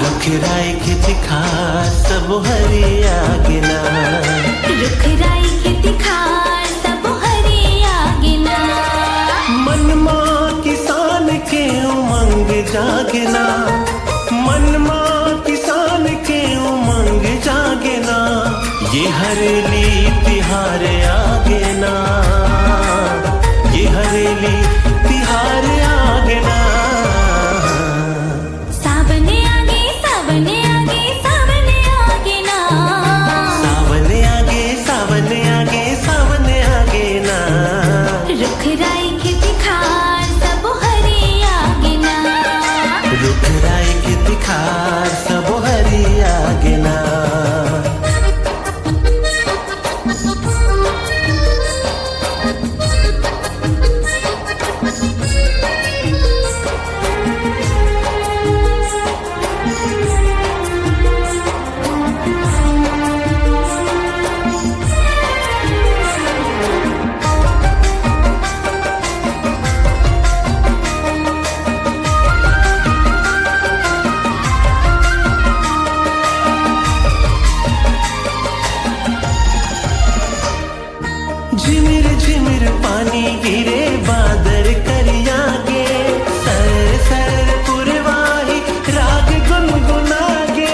रुखराई के दिखार सब हरिया गिना, रुखराई के दिखार सब हरिया गिना। मनमा किसान के उमंग जागना, मनमा किसान के उमंग जागना। ये हरेली तिहार आगना, ये हरेली तिहार आगना। सावने आगे सावने आगे सावने आगे ना, सावने आगे सावने आगे सावने आगे ना। रुखराई के दिखार सब हरिया गिना, रुखराई के दिखार सब हरिया गिना। झिमिर झिमिर पानी गिरे बादर करिया गे, सर सर पुरवाही राग गुनगुनागे।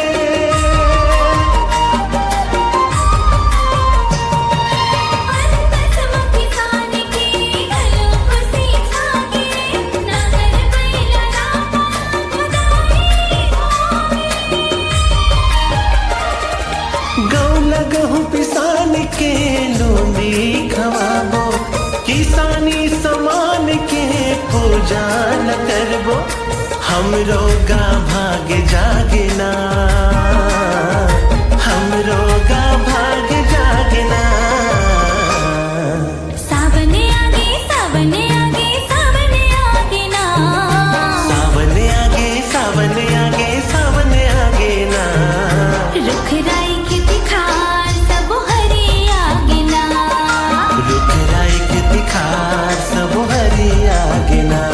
किसान के गलों को सिखागे, नगर बैला रामा खुदाई होवे। गौ लगहु पिसान के लोंदी खवाबो, किसानी समान के पूजा न करबो। हमरो गा भाग जागना, हमरो गा भाग जागना। सावने आगे सावने आगे सावने आगे ना, सावने आगे सावने आगे सावने आगे ना। रुखराई के दिखार सब हरिया गिना, रुखराई के दिखार सब हरिया गिना।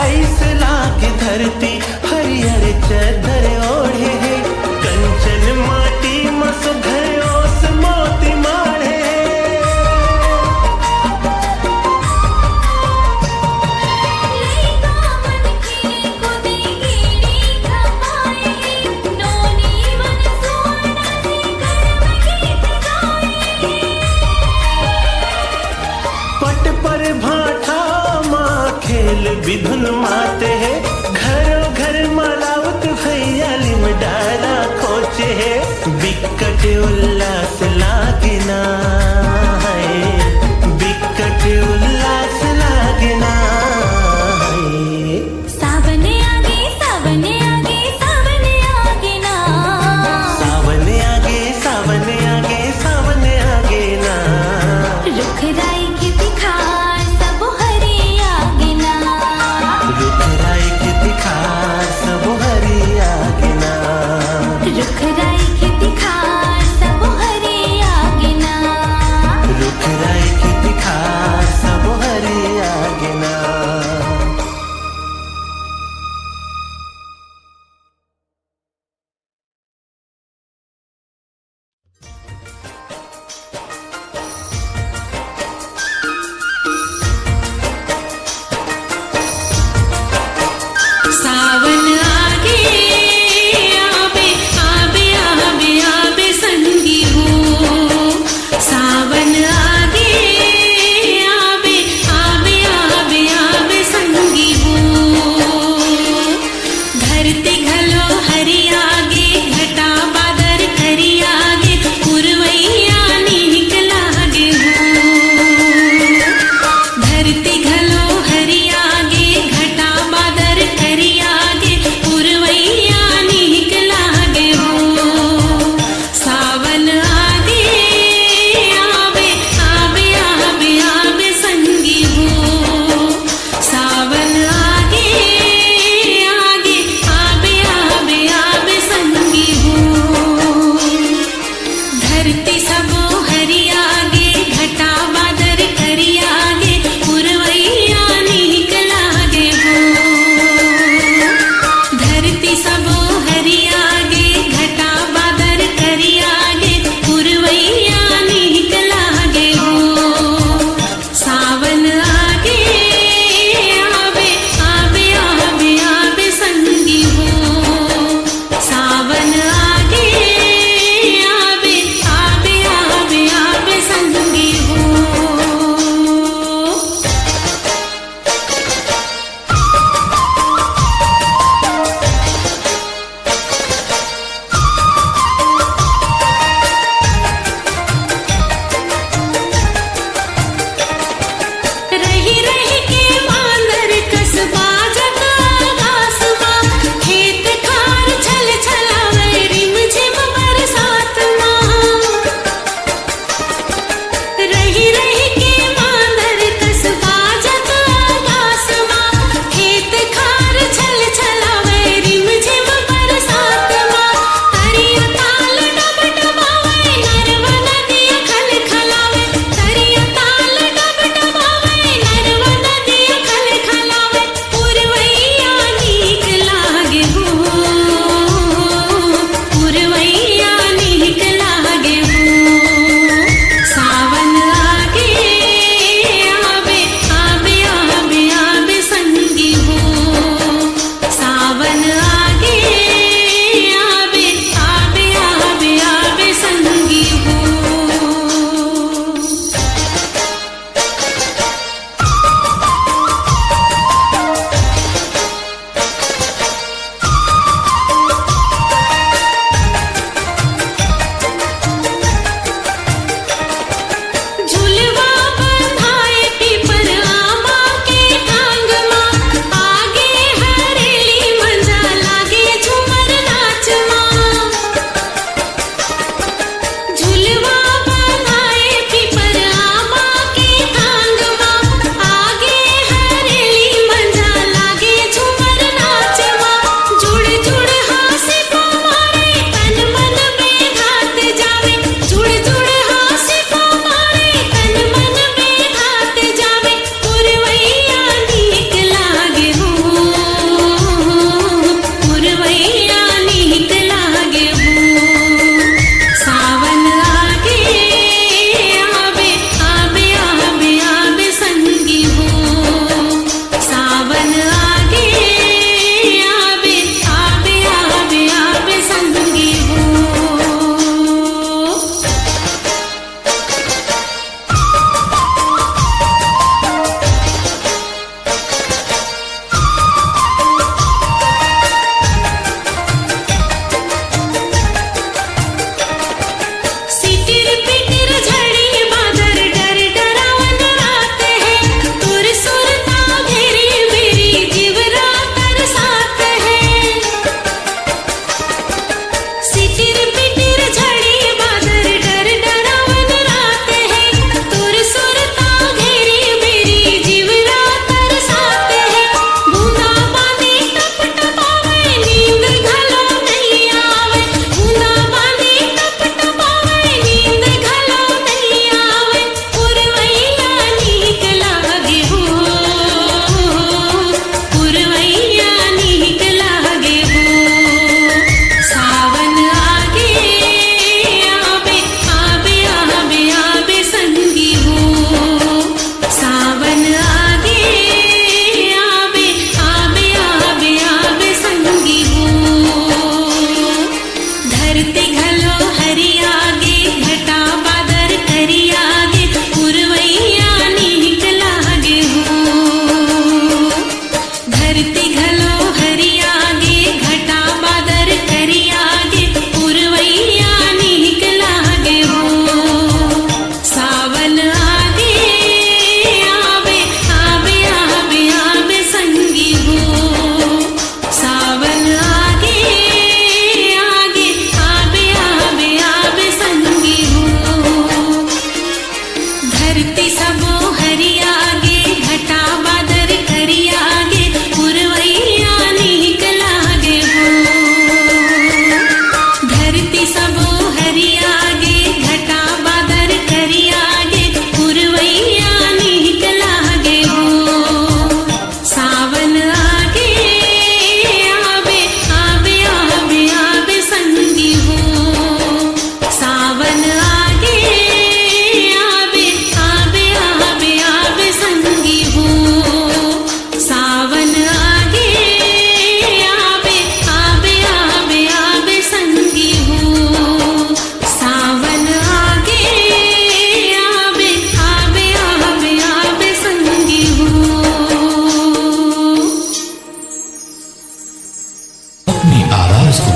ऐसे लागे धरती हरियर चदर ओढ़े, कंचन माटी मस घयोस मोती माढ़े। लइका मन के गोदी गिरी खपाए, नोनी मन सोना से गर्व गीत गाए। पट पर भाठा माँ खेल विधुन माते है, घरों घर मलावत भैया लिम डाला खोचे है। बिकट उल्लास लागना है, बिकट उल्लास लागना है। सावने आगे सावने आगे सावने आगे ना, सावने आगे सावने आगे सावने आगे ना। रुखराई के दिखार सब हरिया गिना, रुखराई के दिखार सब हरिया गिना, रुखराई के दिखार सब हरिया गिना।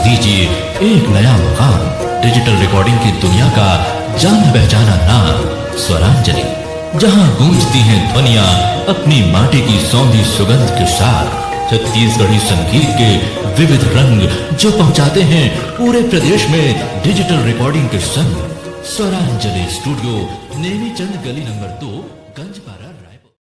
दीजिए एक नया मुकाम, डिजिटल रिकॉर्डिंग की दुनिया का जाना पहचाना नाम स्वरांजलि, जहां गूंजती हैं ध्वनियां अपनी माटी की सौंधी सुगंध के साथ। छत्तीसगढ़ी संगीत के विविध रंग जो पहुंचाते हैं पूरे प्रदेश में डिजिटल रिकॉर्डिंग के संग। स्वरांजलि स्टूडियो, नेमी चंद गली नंबर 2, गंजपारा, रायपुर।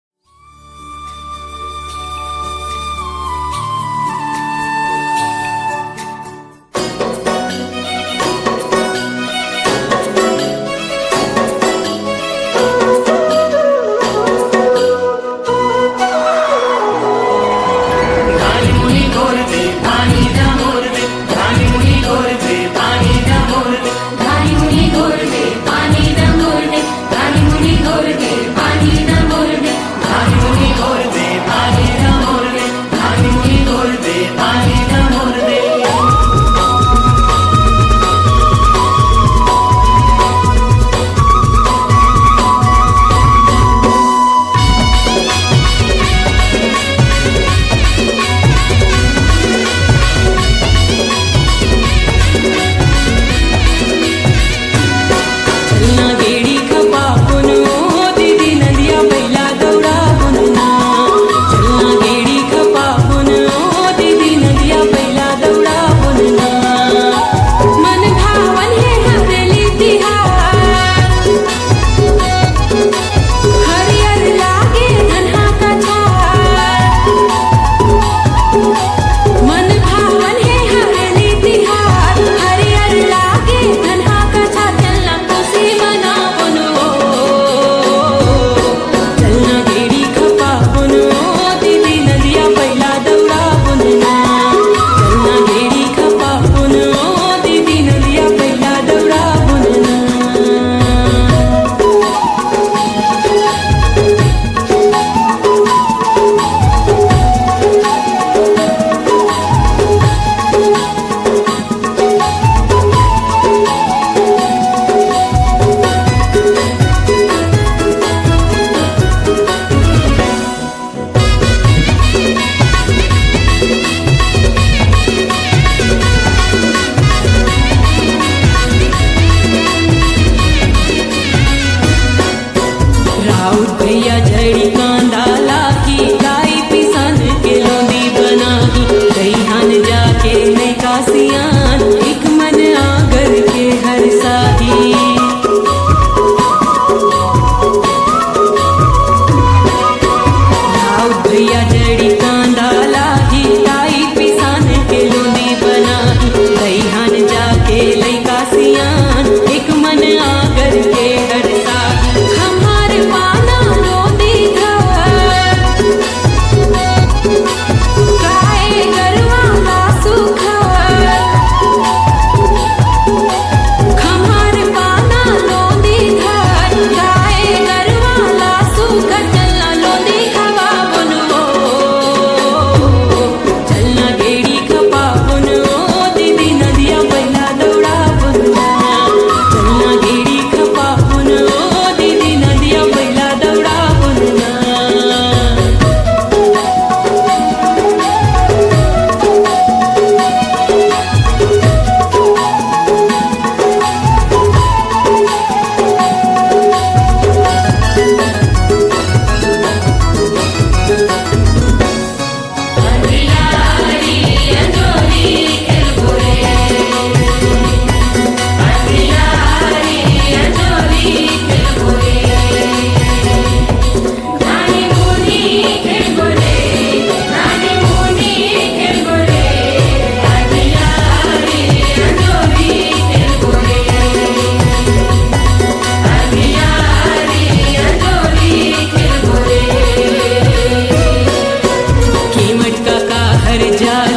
जा